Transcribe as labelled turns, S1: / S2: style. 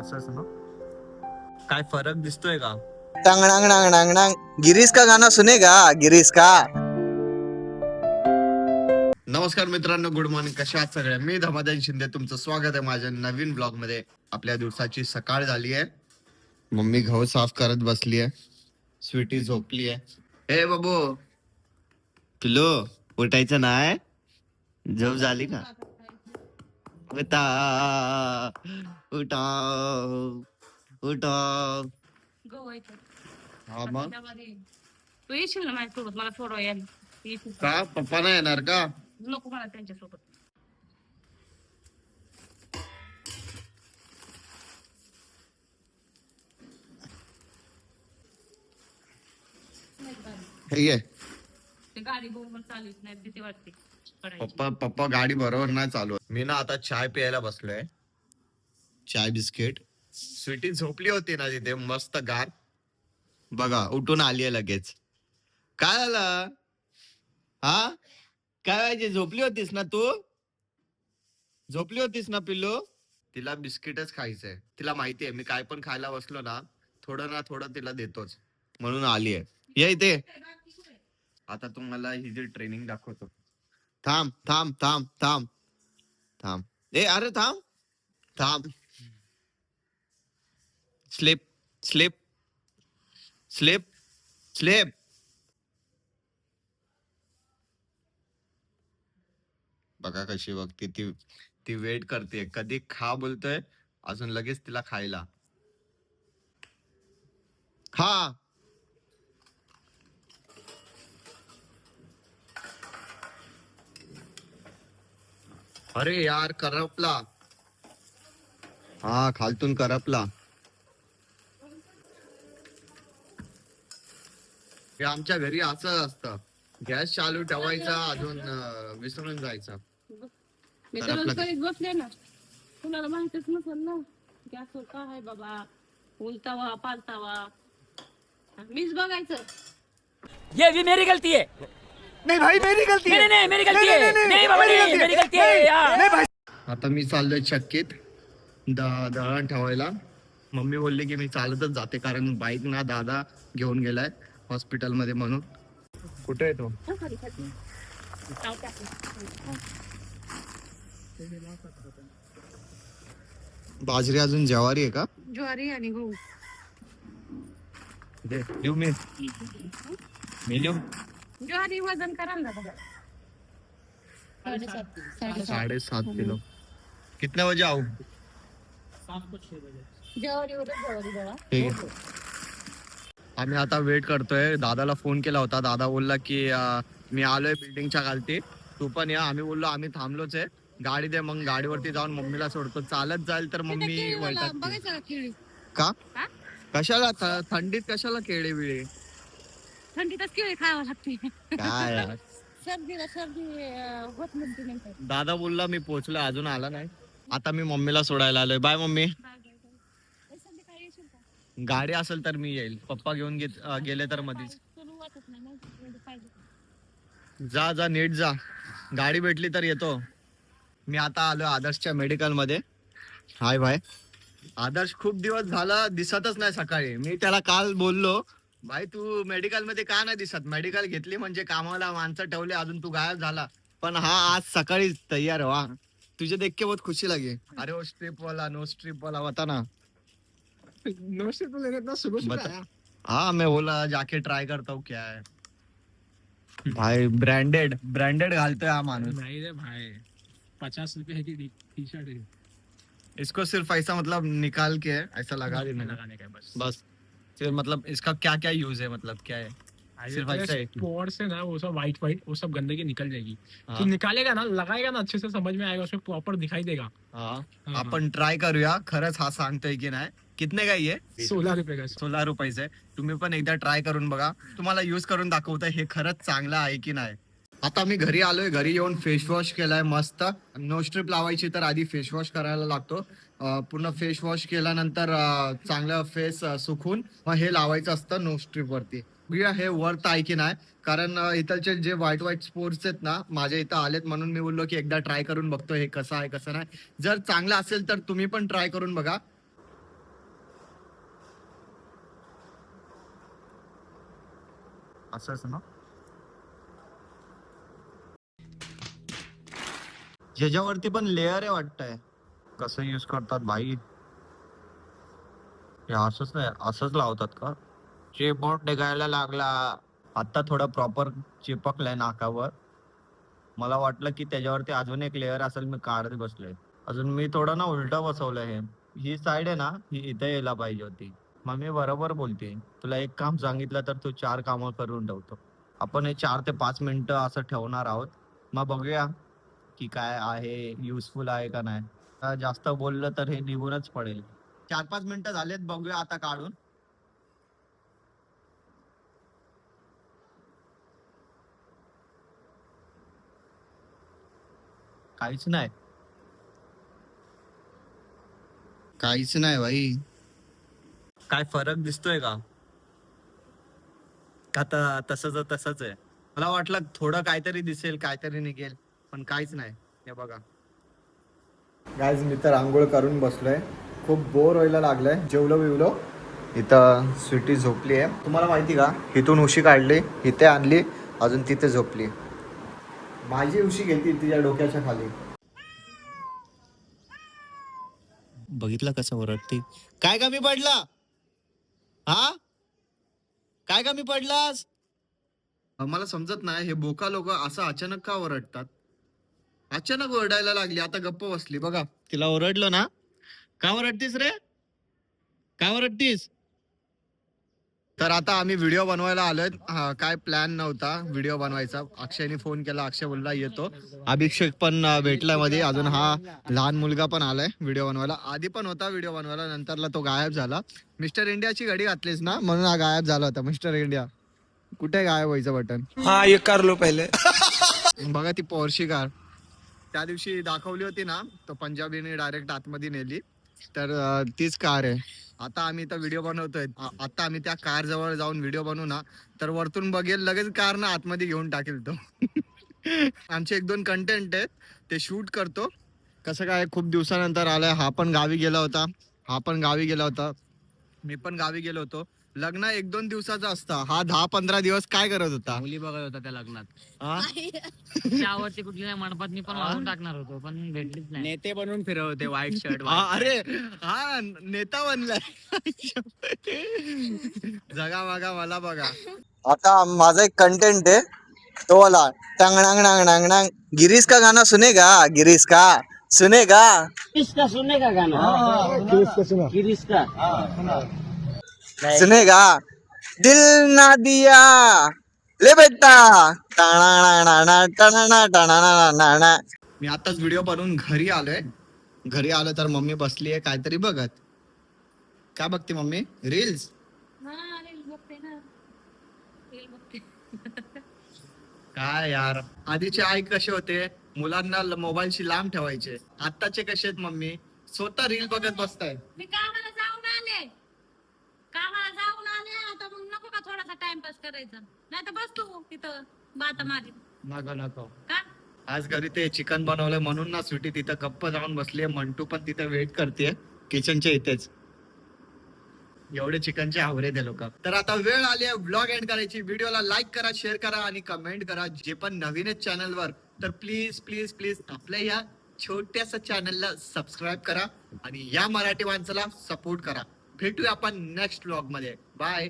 S1: असंच ना. काय फरक दिसतोय का?
S2: टांग डांग डांग डांग डांग गिरीश का गाना सुनेगा गिरीश का.
S1: नमस्कार मित्रांनो, गुड मॉर्निंग. कशा आहात सगळे? मी धमादान शिंदे, तुमचं स्वागत आहे माझ्या नवीन ब्लॉग मध्ये. आपल्या दिवसाची सकाळ झाली आहे. मम्मी गहू साफ करत बसली आहे. स्वीटी झोपली आहे. ए बाबू, पिलो उठायचं नाही? झोप झाली का? उठा उठा उठा. हा मग
S3: तू येशील ना माझ्यासोबत, मला सोडवा यायला. येशील का?
S1: का पप्पा नाही येणार का?
S3: नको मला त्यांच्यासोबत.
S1: हे घे.
S3: ते गाडी बरोबर चालत नाही, भीती वाटते पडायची.
S1: पप्पा गाडी बरोबर नाही चालू. मी ना आता चाय प्यायला बसलोय. चाय बिस्किट. स्वीटी झोपली होती ना तिथे मस्त गार. बघा उठून आली आहे लगेच. काय झालं? हा काय व्हायचे? झोपली होतीस ना तू? झोपली होतीस ना पिल्लू? तिला बिस्किटच खायचंय. तिला माहितीये मी काय पण खायला बसलो ना थोडं ना थोडं तिला देतोच, म्हणून आली आहे. ये इथे. आता तुम्हाला ही जी ट्रेनिंग दाखवतो. थांब थांब थांब थांब थांब. ए अरे थांब थांब. Slip slip slip slip. बघा कशी बघते ती. ती वेट करते कधी खा बोलतोय, अजून लगेच तिला खायला. खा. अरे यार करपला. हा खालतून करपला. हे आमच्या घरी असं असतं. गॅस चालू ठेवायचा, अजून विसरून जायचा.
S3: मी
S1: तर
S3: तर
S1: आपलं-
S3: करीत बसले ना, कुणाला माहितीच नसेल ना गॅसवर काय आहे बाबा, उलतावा पालतावा. मीच बघायचं.
S4: ये भी मेरी गलती है। नहीं भाई मेरी गलती है। नहीं नहीं मेरी गलती है। नहीं बाबा नहीं मेरी गलती है यार।
S1: आता मी चाललोय चक्कीत दळण ठेवायला. मम्मी बोलली की मी चालतच जाते, कारण बाईक ना दादा घेऊन गेलाय हॉस्पिटल मध्ये म्हणून. कुठे आहे तो?
S3: खाली खाली. जाऊ त्या.
S1: बाजरी अजून ज्वारी आहे का?
S3: ज्वारी आणि गहू.
S1: दे लिहू मी लिहू.
S3: ज्वारी वजन करा ना दादा.
S1: 7.5 किलो. कितने बजे आऊ?
S3: ज्वारी बघा.
S1: ठीक आहे. आम्ही आता वेट करतोय. दादाला फोन केला होता. दादा बोलला की मी आलोय बिल्डिंगच्या खालती, तू पण या. आम्ही बोललो आम्ही थांबलोच आहे, गाडी दे. मग गाडीवरती जाऊन मम्मीला सोडतो. चालत जाईल तर मम्मी वैतागते.
S3: बघायचं का केळी?
S1: का?
S3: हा?
S1: कशाला थंडीत कशाला केळे बिळे?
S3: थंडीतच केळी खावं लागते.
S1: काय यार.
S3: सर्दीला सर्दी होत नसते नंतर.
S1: दादा बोलला मी पोहोचलोय, अजून आला नाही. आता मी मम्मीला सोडायला आलोय. Bye mummy.
S3: संध्याकाळी येशील का?
S1: गाडी असेल तर मी येईल. पप्पा घेऊन गेले तर मधीच.
S3: तुला वाटत नाही ना, म्हणजे पाहिजे.
S1: जा जा नीट जा. गाडी भेटली तर येतो. मी आता आलो आदर्शच्या मेडिकल मध्ये. हाय भाई. आदर्श खूप दिवस झाला दिसतच नाही सकाळी. मी त्याला काल बोललो, भाई तू मेडिकल मध्ये का नाही दिसत? मेडिकल घेतली म्हणजे कामाला माणसं ठेवले, अजून तू गायब झाला. पण हा आज सकाळी तैयार. वा तुझे देख के बहुत खुशी लगी. अरे वो स्ट्रिप वाला नो स्ट्रिप वाला होता ना.
S5: नो स्ट्रिप लेने इतना सुबह सुबह
S1: बता-
S5: आया।
S1: हाँ मैं बोला जाके ट्राई करता हूँ क्या है. भाई ब्रांडेड ब्रांडेड घालतोय हा माणूस.
S5: नहीं रे भाई, 50 रुपए की टी शर्ट है।
S1: इसको सिर्फ ऐसा मतलब निकाल के ऐसा लगा देना
S5: लगाने का है बस।
S1: बस. फिर मतलब इसका क्या क्या यूज है, मतलब क्या है? सिर्फ ऐसा है?
S5: स्पॉट से ना वो सब व्हाइट वो सब गंदगी निकल जाएगी।
S1: हाँ.
S5: तू निकालेगा ना, लगाएगा ना, अच्छे से समझ में आएगा, उसमें प्रॉपर दिखाई देगा।
S1: हा.
S5: हाँ,
S1: आपण ट्राय करूया खरंच हा सांगतोय की नाही. कितने का ये?
S5: 16 रुपए का।
S1: 16 रुपयाचं आहे. तुम्ही पण एकदा ट्राय करून बघा. तुम्हाला यूज करून दाखवतोय हे खरंच चांगलं आहे की नाही. आता मी घरी आलोय. घरी येऊन फेस वॉश केलाय मस्त. नो स्ट्रिप लावायची तर आधी फेस वॉश करायला लागतो. पूर्ण फेस वॉश केल्यानंतर चांगलं फेस सुकून मग हे लावायचं असतं नो स्ट्रिप वरती. बघूया हे वर्थ आहे की नाही, कारण इथलचे जे व्हाईट व्हाईट स्पोर्ट्स आहेत ना माझ्या इथं आलेत, म्हणून मी बोललो की एकदा ट्राय करून बघतो हे कसं आहे कसं नाही. जर चांगलं असेल तर तुम्ही पण ट्राय करून बघा. असंच ना. ज्याच्यावरती पण लेअर आहे वाटतंय. कसं यूज करतात भाई. हे असंच नाही, असंच लावतात का? चिपमोड निघायला लागला. आता थोडं प्रॉपर चिपकलंय नाकावर. मला वाटलं की त्याच्यावरती अजून एक लेअर असेल, मी काढत बसलोय. अजून मी थोडं ना उलट बसवलंय हे. ही साईड आहे ना, ही इथे यायला पाहिजे होती. मम्मी बरोबर बोलते. तुला एक काम सांगितलं तर तू 4 कामं करून ठेवतो. आपण हे 4 ते 5 मिनिटं असं ठेवणार आहोत. मग बघूया की काय आहे, युजफुल आहे का नाही. जास्त बोललं तर हे निघूनच पडेल. 4-5 मिनिटं झालेत, बघूया आता काढून. काहीच नाही, काहीच नाही भाई. काय फरक दिसतोय का? आता तसंच तसंच आहे. मला वाटलं थोडं काहीतरी दिसेल, काहीतरी निघेल, पण काहीच नाही. हे बघा गाईज, मी तर आंघोळ करून बसलोय. खूप बोर व्हायला लागलंय. जेवलो बिवलो. इथं स्वीटी झोपली आहे. तुम्हाला माहिती का, इथून उशी काढली, इथे आणली, अजून तिथे झोपली. माझी उशी घेतली तिच्या डोक्याच्या खाली. बघितलं कसं ओरडते. काय कमी पडला? हा, काय कमी पडलास? मला समजत नाही हे बोका लोक असं अचानक का ओरडतात. अचानक ओरडायला लागली, आता गप्प बसली. बघा, तिला ओरडलं ना. का ओरडतीस रे, का ओरडतीस? तर आता आम्ही व्हिडिओ बनवायला आलोय. काय प्लॅन नव्हता व्हिडिओ बनवायचा. अक्षयने फोन केला, अक्षय बोलला येतो. अभिषेक पण भेटलाय मध्ये. अजून हा लहान मुलगा पण आलाय व्हिडिओ बनवायला. आधी पण होता व्हिडिओ बनवायला, नंतरला तो गायब झाला. मिस्टर इंडियाची घडी घातलीस ना, म्हणून हा गायब झाला होता. मिस्टर इंडिया कुठे गायब व्हायचं बटन.
S2: हा ये कर लो पहिले.
S1: बघा ती पोर्शी कार त्या दिवशी दाखवली होती ना, तो पंजाबीने डायरेक्ट आतमध्ये नेली. तर तीच कार आहे. आता आम्ही इथं व्हिडिओ बनवतोय. आता आम्ही त्या कार जवळ जाऊन व्हिडिओ बनवू ना, तर वरतून बघेल लगेच कार ना आतमध्ये घेऊन टाकेल तो. आमचे 1-2 कंटेंट आहेत, ते शूट करतो. कसं काय, खूप दिवसानंतर आलाय. हा पण गावी गेला होता, हा पण गावी गेला होता, मी पण गावी गेलो होतो. लग्न 1-2 दिवसाचा असता, हा 10-15 दिवस काय करत होता?
S4: मुली बघत होता त्या लग्नात.
S1: हा?
S4: त्यावरती कुठली नाही मंडपात मी पण वाहून टाकणार होतो, पण भेटलीच नाही. नेते बनवून फिरवते व्हाईट शर्ट.
S1: अरे हा नेता बनलाय. जगा मागा मला बघा.
S2: आता माझा एक कंटेंट आहे, तो वाला टंग डांग डांग डांग डांग. गिरीश का गाना सुनेगा, गिरीश का सुनेगा.
S4: किसका सुनने का गाना? किसका?
S2: सुनेगा दिल ना दिया ले बेटा. टाणा टाणा टाणा.
S1: मी आताच व्हिडिओ बनवून घरी आलोय. घरी आलो तर मम्मी बसली आहे काहीतरी बघत. काय बघते मम्मी? रील्स.
S3: हा रील बघते ना, रील बघते.
S1: काय यार, आधीचे आई कसे होते, मुलांना मोबाईलशी लांब ठेवायचे. आत्ताचे कसे आहेत मम्मी, स्वतः रील बघत बसताय.
S3: मी कामाला जाऊन आले, आता मग नको का थोडासा टाइमपास करायचा? नाही तर बस तू तिथं बाता मारी.
S1: नको.
S3: का
S1: आज घरी ते चिकन बनवलंय म्हणून ना स्वीटी तिथं गप्प जाऊन बसली. मंटू पण तिथं वेट करते किचनच्या इथेच. एवढे चिकनचे आवरे ते लोक. तर आता वेळ आली आहे व्लॉग एंड करायची. व्हिडिओला लाईक करा, शेअर करा आणि कमेंट करा. जे पण नवीन आहेत चॅनलवर, तर प्लीज प्लीज प्लीज आपल्या या छोट्याशा चॅनलला सबस्क्राईब करा आणि या मराठी माणसाला सपोर्ट करा. भेटूया आपण नेक्स्ट व्लॉग मध्ये. बाय.